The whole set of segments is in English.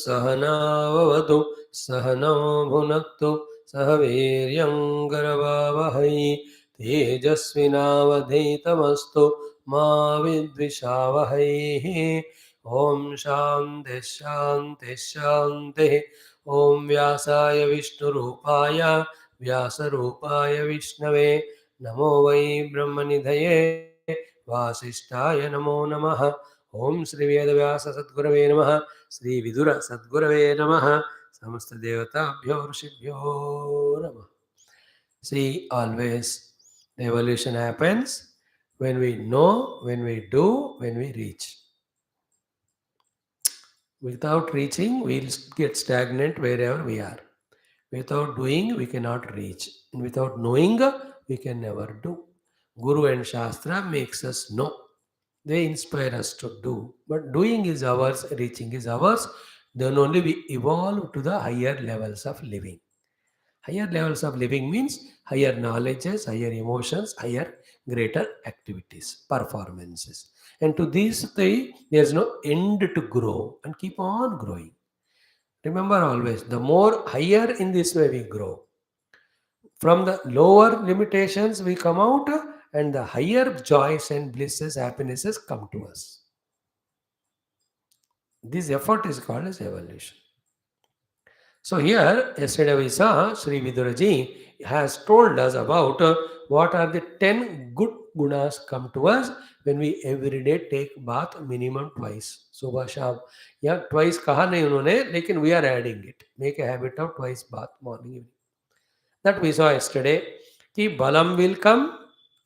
सहनाववतु सहनौ भुनक्तु सह वीर्यं करवावहै तेजस्विनावधीतमस्तु मा विद्विषावहैः। ॐ शान्तिः शान्तिः शान्तिः। ॐ व्यासाय विष्णुरूपाय व्यासरूपाय विष्णवे नमो वै ब्रह्मनिधये वासिष्ठाय नमो नमः। ओम श्री वेदव्यास सद्गुरवे नमः। श्री विदुर सद्गुरवे नमः। समस्त देवताभ्यो ऋषिभ्यो नमः। See, always the evolution happens when we know, when we do, when we reach. Without reaching, we'll get stagnant wherever we are. Without doing, we cannot reach. And without knowing, we can never do. Guru and Shastra makes us know. They inspire us to do. But doing is ours, reaching is ours. Then only we evolve to the higher levels of living. Higher levels of living means higher knowledges, higher emotions, higher, greater activities, performances. And to these three, there's no end to grow and keep on growing. Remember always, the more higher in this way we grow, from the lower limitations we come out, and the higher joys and blisses, happinesses come to us. This effort is called as evolution. So here, yesterday we saw Sri Viduraji has told us about what are the 10 good gunas come to us when we every day take bath minimum twice. Subha Sham. Yeah, twice kaha nahi unhone, lekin we are adding it. Make a habit of twice bath morning evening. That we saw yesterday. Ki balam will come,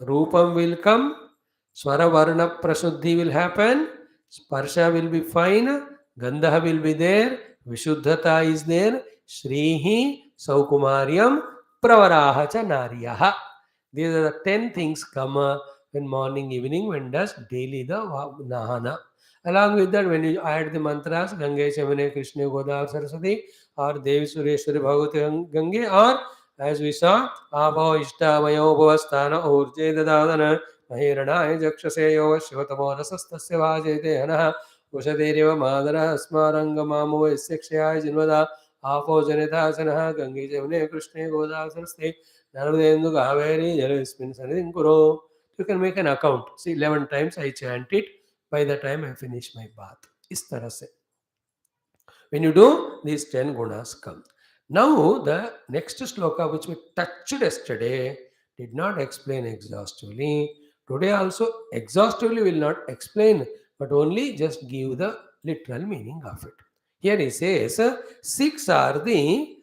rupam will come, swara varna prasuddhi will happen, sparsha will be fine, gandha will be there, vishuddhata is there, shrihi, saukumaryam, pravaraha cha nariyaha. These are the 10 things come when morning, evening, when does daily the nahana. Along with that, when you add the mantras, Gange, Shamane, Krishna, Godavar, Saraswati, or Devi, Sureshwari, Bhagavati, Gange, or as we saw, Abha, Ishta, Mayo, Bhavastana, Urje, Dadadana, Mahirana, Jakshase, Yoga, Shivatamo, Rasastasya, Vajete, Hana, Ushaderiva, Madara, Asmaranga, Mamu, Sekshaya, Jinvada, Apo, Janita, Sanaha, Gange, Jamune, Krishna, Godavar, Saraswati, Narvadendu, Kaveri, Jalasmin, Sanadin Kuro. You can make an account. See, 11 times I chant it by the time I finish my bath. Is tarah se. When you do, these 10 gunas come. Now, the next sloka which we touched yesterday did not explain exhaustively. Today also exhaustively will not explain, but only just give the literal meaning of it. Here he says, 6 are the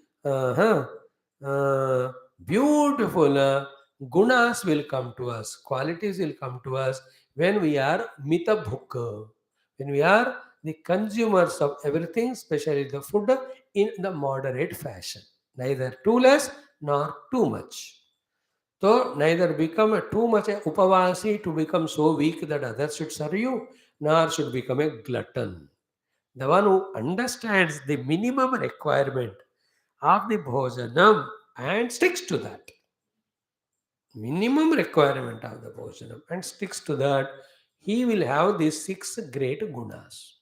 beautiful gunas will come to us, qualities will come to us when we are mita bhukka, when we are the consumers of everything, especially the food, in the moderate fashion, neither too less nor too much. So neither become a too much a upavasi to become so weak that others should serve you, nor should become a glutton. The one who understands the minimum requirement of the bhojanam and sticks to that. Minimum requirement of the bhojanam and sticks to that, he will have these 6 great gunas.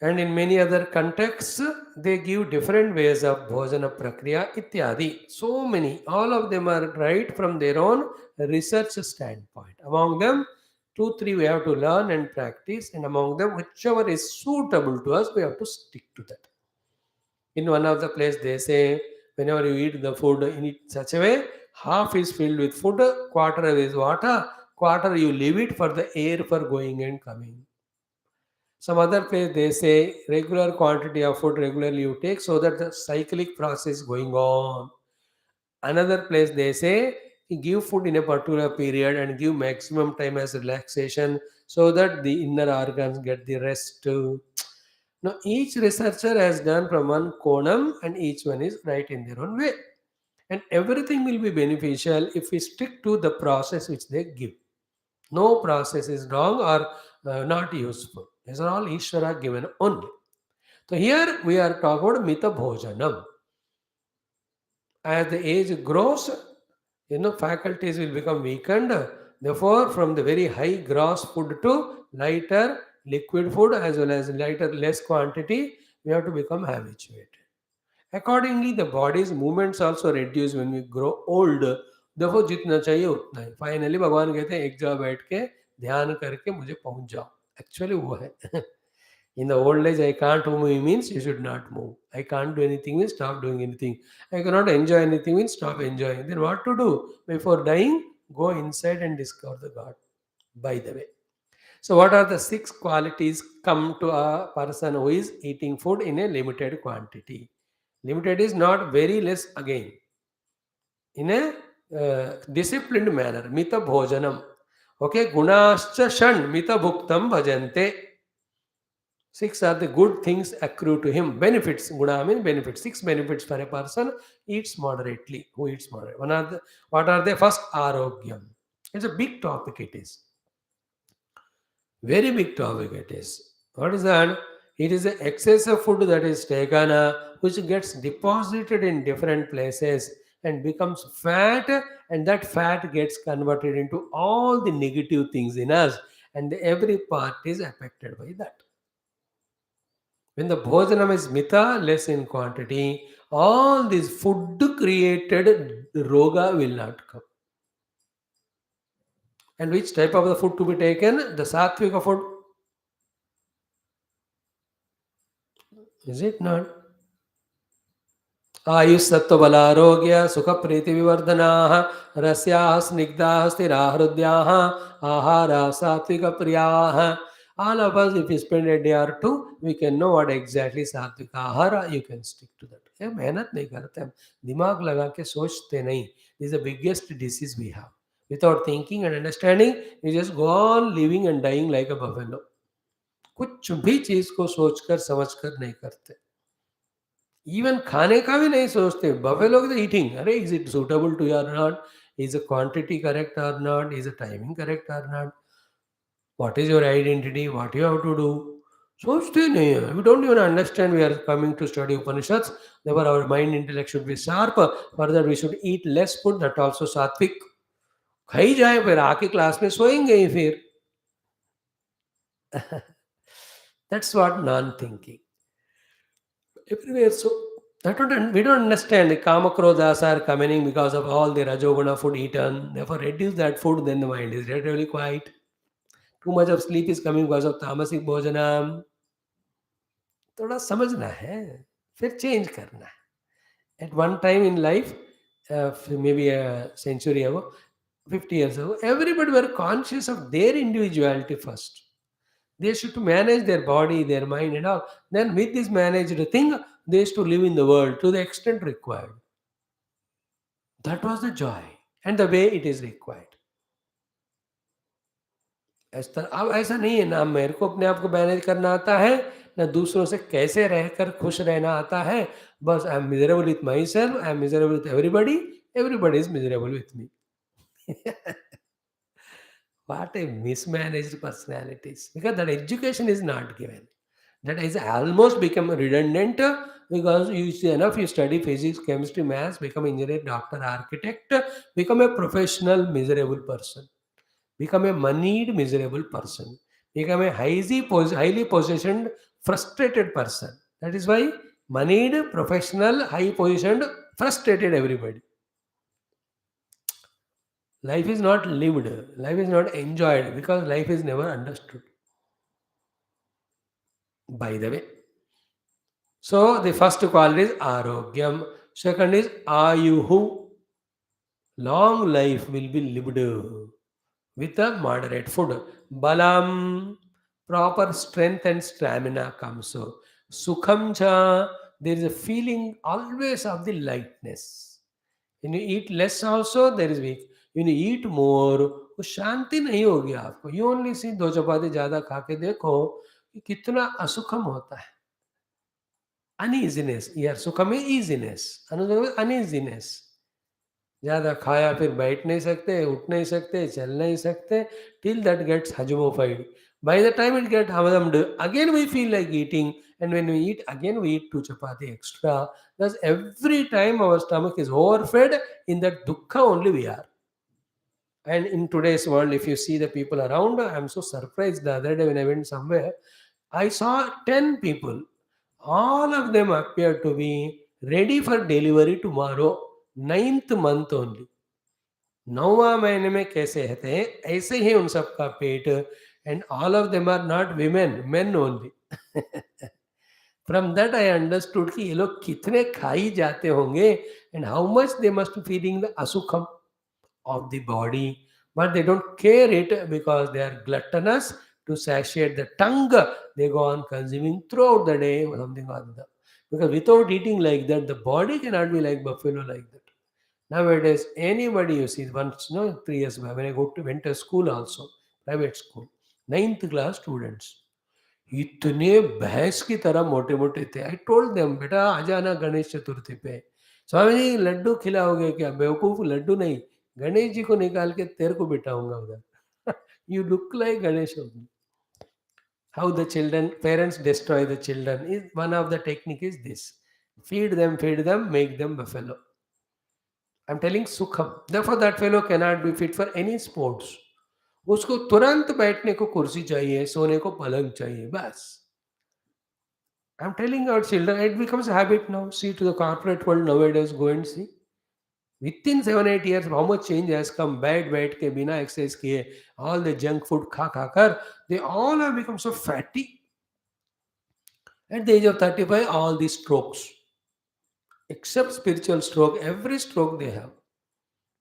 And in many other contexts, they give different ways of bhojana prakriya ityadi. So many, all of them are right from their own research standpoint. Among them, 2, 3 we have to learn and practice, and among them, whichever is suitable to us, we have to stick to that. In one of the place, they say, whenever you eat the food in such a way, half is filled with food, quarter is water, quarter you leave it for the air for going and coming. Some other place they say regular quantity of food regularly you take so that the cyclic process going on. Another place they say give food in a particular period and give maximum time as relaxation so that the inner organs get the rest. Now each researcher has done from one konam and each one is right in their own way. And everything will be beneficial if we stick to the process which they give. No process is wrong or not useful. These are all Ishvara given only. So here we are talking about Mita Bhojanam. As the age grows, faculties will become weakened. Therefore, from the very high gross food to lighter liquid food as well as lighter, less quantity, we have to become habituated. Accordingly, the body's movements also reduce when we grow old. देखो जितना चाहिए उतना ही. Finally भगवान कहते हैं एक जगह बैठ के ध्यान करके मुझे पहुंच जाओ. Actually वो है. In the old age, I can't move means you should not move. I can't do anything means stop doing anything. I cannot enjoy anything means stop enjoying. Then what to do? Before dying, go inside and discover the God. By the way. So, what are the six qualities come to a person who is eating food in a limited quantity? Limited is not very less again. In a disciplined manner. Mita bhojanam. Okay, gunascha shan mita bhuktam bhajante. Six are the good things accrue to him. Benefits. Guna means benefits. Six benefits for a person eats moderately. Who eats moderately? What are they? First, arogyam. It's a big topic it is. Very big topic it is. What is that? It is the excess of food that is taken, which gets deposited in different places and becomes fat, and that fat gets converted into all the negative things in us, and every part is affected by that. When the bhojanam is mita, less in quantity, all this food created roga will not come. And which type of the food to be taken? The sattvika food. Is it not? आयुस्सत्त्वबलारोग्य सुखप्रीतिविवर्धनाः रस्याः स्निग्धाः स्थिराः हृद्याः आहाराः सात्विकप्रियाः. All of us, if we spend a day or two, we can know what exactly सात्विक आहार. You can stick to that. ये मेहनत नहीं करते हम, दिमाग लगा के सोचते नहीं. This is the biggest disease we have. Without thinking and understanding, we just go on living and dying like a buffalo. कुछ भी चीज को सोचकर समझकर नहीं करते. इवन खाने का भी नहीं सोचते. बफे लोग तो ईटिंग, अरे is it suitable to you or not, is a quantity correct or not, is a timing correct or not, what is your identity, what you have to do. सोचते नहीं है. We don't even understand we are coming to study Upanishads. There our mind intellect should be sharp. Further we should eat less food, that also sattvic. खाई जाए फिर आके class में सोएंगे ही फिर. That's what non thinking everywhere. So we don't understand the kama krodhas are coming because of all the rajoguna food eaten. Therefore, reduce that food, then the mind is relatively quiet. Too much of sleep is coming because of tamasic bhojanam. थोड़ा समझना है, फिर change करना है. At one time in life, maybe a century ago, 50 years ago, everybody were conscious of their individuality first. They should manage their body, their mind and all. Then with this managed thing, they used to live in the world to the extent required. That was the joy and the way it is required. अब ऐसा नहीं है ना, मेरे को अपने आप को मैनेज करना आता है, ना दूसरों से कैसे रहकर खुश रहना आता है. बस I am miserable with my self, I am miserable with everybody, everybody is miserable with me. What a mismanaged personalities, because that education is not given. That is almost become redundant, because you see enough, you study physics, chemistry, maths, become engineer, doctor, architect, become a professional miserable person, become a moneyed miserable person, become a highly positioned frustrated person. That is why moneyed, professional, high positioned, frustrated everybody. Life is not lived, life is not enjoyed, because life is never understood. By the way, so the first quality is arogyam, second is ayuhu, long life will be lived with a moderate food. Balam, proper strength and stamina comes. So sukham cha, there is a feeling always of the lightness. When you eat less also, there is weak. When you eat more, वो शांति नहीं होगी आपको. You only see दो चपाती ज्यादा खा के देखो कि कितना असुखम होता है. Uneasiness. Here, सुखम में easiness, अनुसुखम में uneasiness. ज़्यादा खाया फिर बैठ नहीं सकते, उठ नहीं सकते, चल नहीं सकते, till that gets hajumofied. By the time it gets hammed, again we feel like eating, and when we eat, again we eat 2 chapati extra. Thus every time our stomach is overfed, in that dukkha only we are. And in today's world, if you see the people around, I'm so surprised. The other day when I went somewhere, I saw 10 people. All of them appear to be ready for delivery tomorrow, ninth month only. 9वां महीने में कैसे रहते हैं, ऐसे ही उन सबका पेट. And all of them are not women, men only. From that I understood कि ये लोग कितने खाई जाते होंगे and how much they must feeling the असुखम of the body, but they don't care it because they are gluttonous to satiate the tongue. They go on consuming throughout the day or something or other. Because without eating like that, the body cannot be like buffalo like that. Nowadays, anybody you see, once, 3 years back, when I went to school also, private school, ninth class students, इतने भैंस की तरह मोटे मोटे थे. I told them, बेटा आ जाना गणेश चतुर्थी पे. स्वामी जी लड्डू खिलाओगे क्या? बेवकूफ, लड्डू नहीं, गणेश जी को निकाल के तेरे को बिठाऊंगा उधर. You look like Ganesh. How the children, parents destroy the children is one of the technique is this. Feed them, make them buffalo. I'm telling sukham. Therefore, that fellow cannot be fit for any sports. उसको तुरंत बैठने को कुर्सी चाहिए, सोने को पलंग चाहिए, बस. I'm telling our children, it becomes a habit now. See to the corporate world nowadays, go and see. Within 7-8 years, how much change has come? बैठ के बिना exercise किए, all the junk food खा कर, they all have become so fatty. At the age of 35, all these strokes, except spiritual stroke, every stroke they have,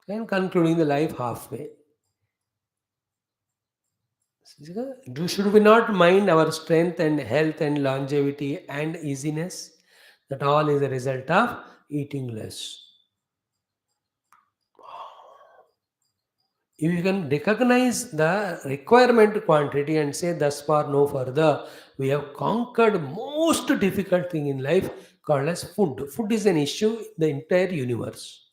and concluding the life halfway. Should we not mind our strength and health and longevity and easiness? That all is a result of eating less. If you can recognize the requirement quantity and say thus far no further, we have conquered most difficult thing in life called as food. Food is an issue in the entire universe.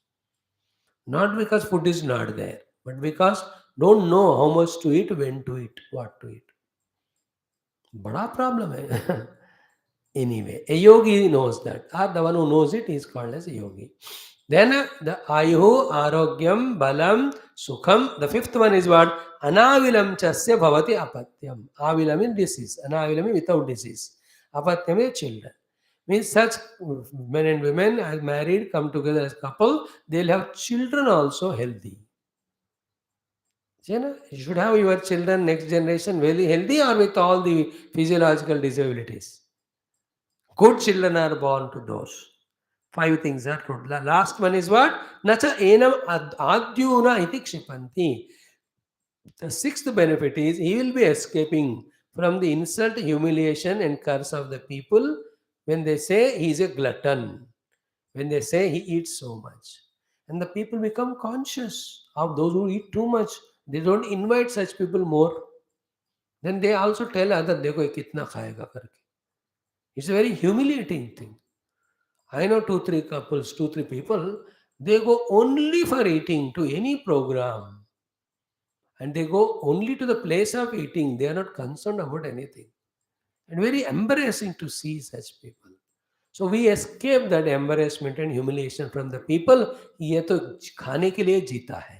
Not because food is not there, but because don't know how much to eat, when to eat, what to eat. बड़ा problem है. Anyway, a yogi knows that, or the one who knows it is called as a yogi. Then the ayuhu, arogyam, balam, sukham. The fifth one is what? Anavilam chasya bhavati apatyam. Avilam is disease. Anavilam is without disease. Apatyam is children. Means such men and women as married, come together as couple, they'll have children also healthy. You should have your children, next generation, very healthy or with all the physiological disabilities. Good children are born to those. 5 things are good. The last one is what? Nacha enam adyuna iti kshipanti. The sixth benefit is he will be escaping from the insult, humiliation, and curse of the people when they say he is a glutton, when they say he eats so much. And the people become conscious of those who eat too much. They don't invite such people more. Then they also tell others, देखो ये कितना खाएगा करके. It's a very humiliating thing. I know 2-3 couples, 2-3 people, they go only for eating to any program. And they go only to the place of eating. They are not concerned about anything. And very embarrassing to see such people. So we escape that embarrassment and humiliation from the people. ये तो खाने के लिए जीता है.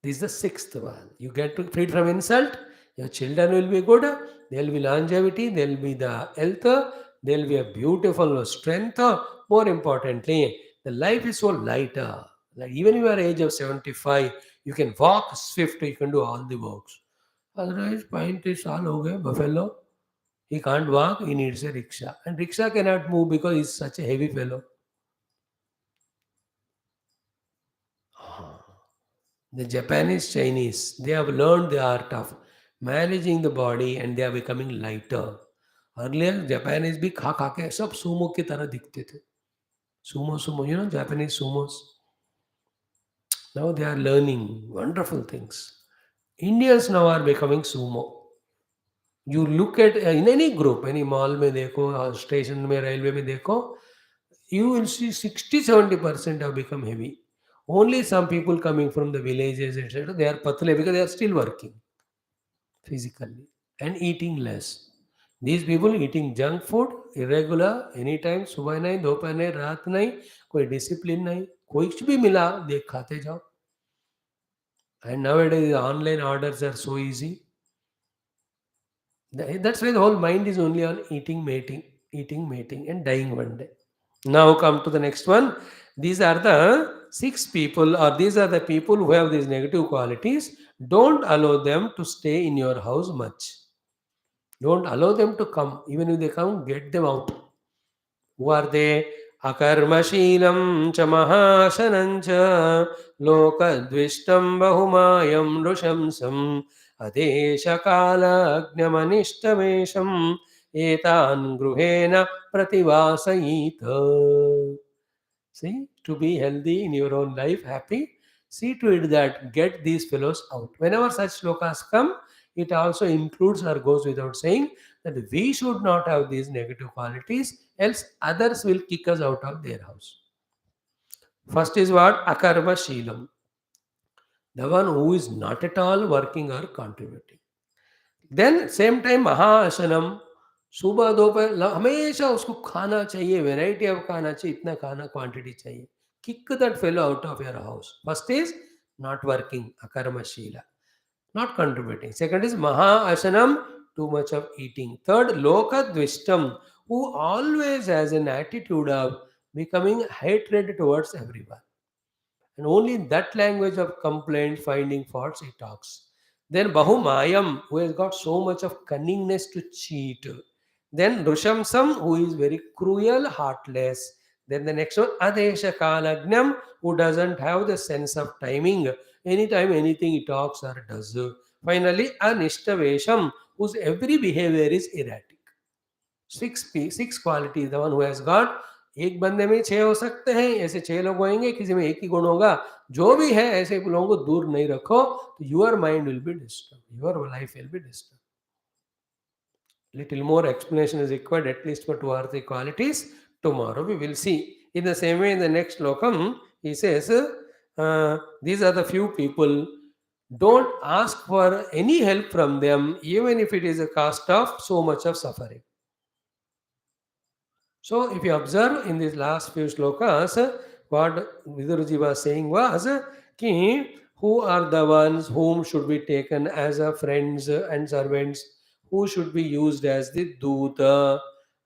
This is the sixth one. You get to freed from insult. Your children will be good. There will be longevity. There will be the health. There will be a beautiful strength. More importantly, the life is so lighter. Like even if you are age of 75, you can walk swift. You can do all the works. Otherwise, point is all okay. Buffalo. He can't walk. He needs a rickshaw. And rickshaw cannot move because he's such a heavy fellow. The Japanese, Chinese, they have learned the art of managing the body and they are becoming lighter. Earlier, Japanese भी खा खा के सब sumo की तरह दिखते थे. Sumo, Japanese sumos. Now they are learning wonderful things. Indians now are becoming sumo. You look at in any group, any mall में देखो, station में, railway में देखो, you will see 60-70% have become heavy. Only some people coming from the villages, etc., they are patle because they are still working physically and eating less. These people eating junk food, irregular, anytime, सुबह नहीं, दोपहर नहीं, रात नहीं, कोई discipline नहीं, कुछ भी मिला देख खाते जाओ. And nowadays, the online orders are so easy. That's why the whole mind is only on eating, mating, and dying one day. Now come to the next one. These are the six people, or these are the people who have these negative qualities. Don't allow them to stay in your house much. Don't allow them to come. Even if they come, get them out. Who are they? Akarmashilam cha mahashanam cha lokadvishtam bahumayam nrushamsam adeshakala agnamanishtamesham etan gruhena prativasayita. See, to be healthy in your own life, happy, see to it that get these fellows out. Whenever such slokas come, it also includes or goes without saying that we should not have these negative qualities, else others will kick us out of their house. First is what? Akarma Sheelam, the one who is not at all working or contributing. Then same time महाशनम, सुबह दोपहर हमेशा उसको खाना चाहिए, variety of खाना चाहिए, इतना खाना क्वांटिटी चाहिए. Kick that fellow out of your house. First is not working, akarmashila, not contributing. Second is mahaasanam, too much of eating. Third, lokadvishtam, who always has an attitude of becoming hatred towards everyone. And only in that language of complaint, finding faults, he talks. Then Bahumayam, who has got so much of cunningness to cheat. Then Rushamsam, who is very cruel, heartless. Then the next one, Adesha Kalagnam, who doesn't have the sense of timing. Anytime anything he talks or does. Finally, Anishtavesham, whose every behavior is erratic. Six qualities, the one who has got. एक बंदे में छह हो सकते हैं, ऐसे छह लोग होंगे, किसी में एक ही गुण होगा. जो भी है ऐसे लोगों को दूर नहीं रखो तो your mind will be disturb, your life will be disturb. Little more explanation is required, at least for two or three qualities. Tomorrow we will see. In the same way, in the next lokam, he says, these are the few people. Don't ask for any help from them, even if it is a cost of so much of suffering. So, if you observe in these last few slokas, what Viduruji was saying was, ki, who are the ones whom should be taken as a friends and servants, who should be used as the दूत,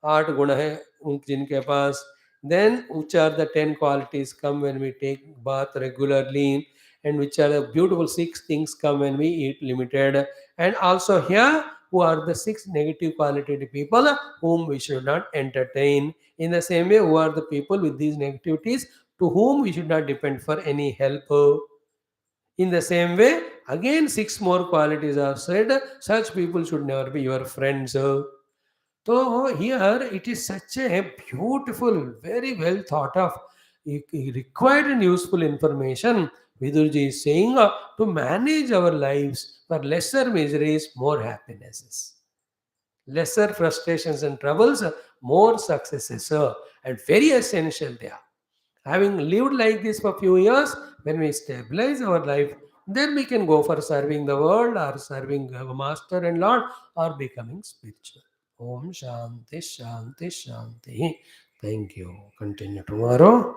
आठ गुण है जिनके पास. Then which are the 10 qualities come when we take bath regularly, and which are the beautiful 6 things come when we eat limited. And also here, who are the 6 negative qualitative people whom we should not entertain. In the same way, who are the people with these negativities to whom we should not depend for any help. In the same way, again 6 more qualities are said. Such people should never be your friends. So here it is such a beautiful, very well thought of, required and useful information. Vidurji is saying to manage our lives for lesser miseries, more happinesses. Lesser frustrations and troubles, more successes, and very essential they are. Having lived like this for a few years, when we stabilize our life, then we can go for serving the world or serving our master and Lord or becoming spiritual. Om Shanti Shanti Shanti. Thank you. Continue tomorrow.